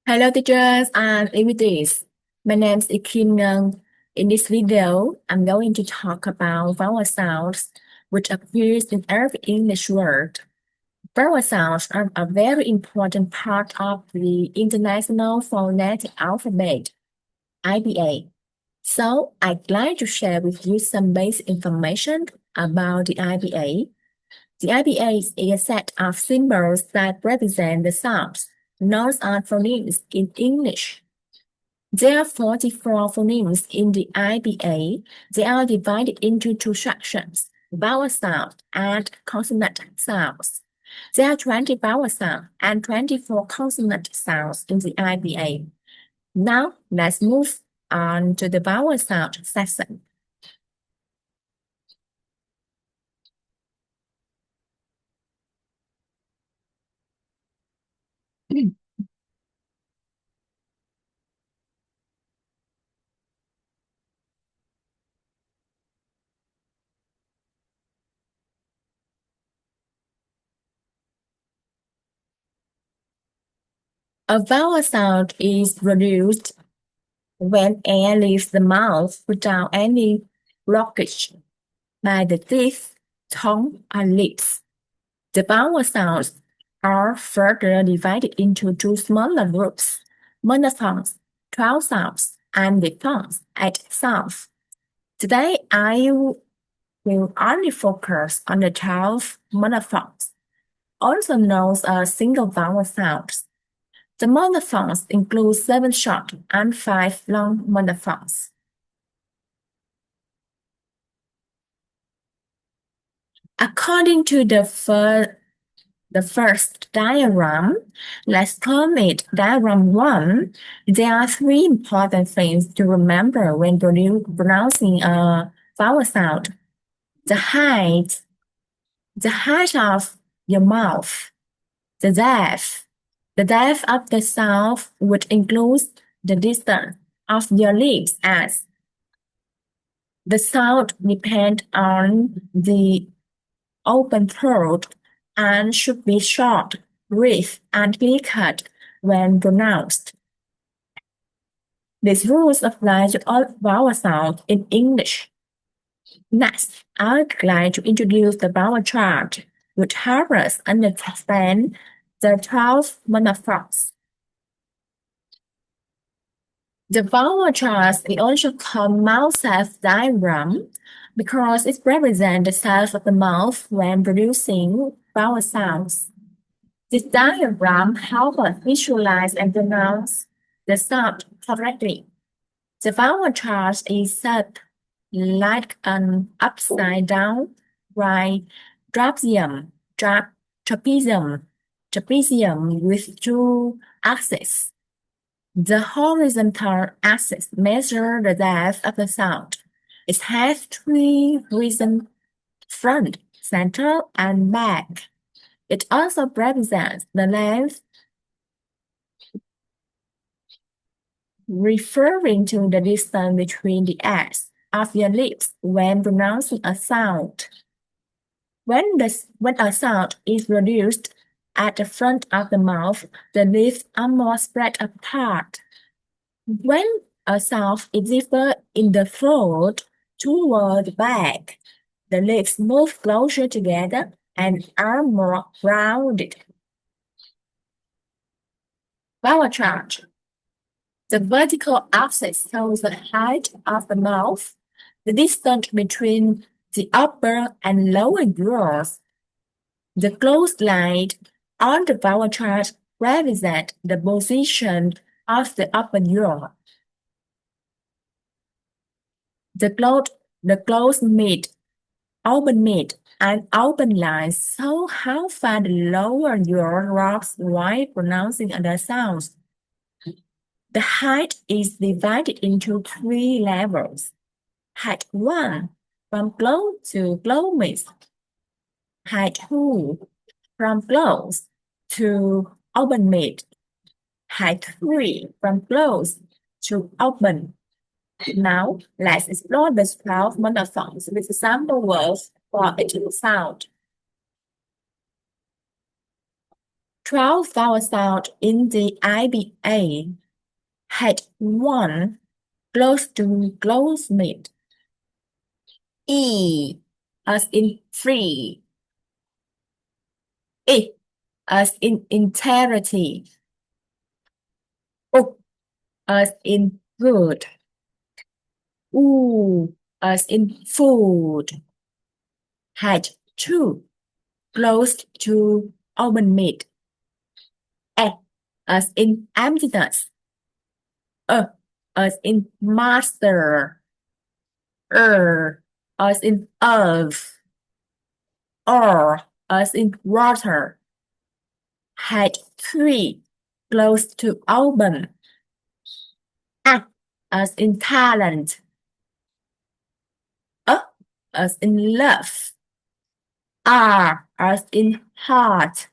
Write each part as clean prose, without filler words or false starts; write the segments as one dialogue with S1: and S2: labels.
S1: Hello teachers and invitees. My name is Kim Ngân. In this video, I'm going to talk about vowel sounds, which appears in every English word. Vowel sounds are a very important part of the International Phonetic Alphabet, IPA. So I'd like to share with you some basic information about the IPA. The IPA is a set of symbols that represent the sounds. Notes are phonemes in English. There are 44 phonemes in the IPA. They are divided into two sections, vowel sound and consonant sounds. There are 20 vowel sounds and 24 consonant sounds in the IPA. Now, let's move on to the vowel sound section. A vowel sound is produced when air leaves the mouth without any blockage by the teeth, tongue, or lips. The vowel sounds are further divided into two smaller groups, monophthongs, 12 sounds, and diphthongs, 8 sounds. Today, I will only focus on the 12 monophthongs, also known as single vowel sounds. The monophthongs include 7 short and 5 long monophthongs. According to the first diagram, let's call it diagram 1. There are 3 important things to remember when pronouncing a vowel sound. The height of your mouth, the depth of the sound, which includes the distance of your lips as the sound depends on the open throat and should be short, brief, and clear-cut when pronounced. These rules apply to all vowel sounds in English. Next, I'd like to introduce the vowel chart, which helps us understand the 12 monophthongs. The vowel chart is also called mouth shape diagram because it represents the size of the mouth when producing vowel sounds. This diagram helps us visualize and pronounce the sound correctly. The vowel chart is shaped like an upside-down right trapezium with two axes. The horizontal axis measures the depth of the sound. It has 3 regions: front, center, and back. It also represents the length, referring to the distance between the edges of your lips when pronouncing a sound. When a sound is produced at the front of the mouth, the lips are more spread apart. When a sound is deeper in the throat toward the back, the lips move closer together and are more rounded. Vowel chart. The vertical axis shows the height of the mouth, the distance between the upper and lower jaws. The closed line on the vowel chart represents the position of the upper jaw. The closed mid, open mid, and open lines show how far the lower jaw drops while pronouncing other sounds. The height is divided into 3 levels. Height 1, from close to close mid. Height 2, from close to open mid. Height 3, from close to open. Now, let's explore the 12 monophthongs with sample words for each sound. 12 vowel sound in the IBA had one close to close mid. E as in free. I as in entirety. O as in good. U as in food. Had two close to open mid. E as in emptiness. As in master. As in earth. Or as in water. Had three close to open. As in talent. As in love. R as in heart.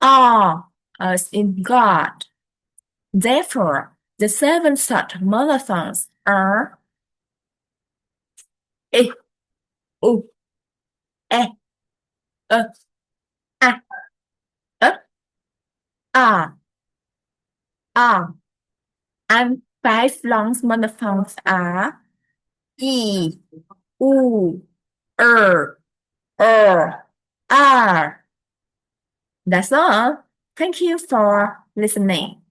S1: R as in God. Therefore, the seven short monophthongs are I, U, E, E, A, E, R, R. And five long monophthongs are E, U, R. That's all. Thank you for listening.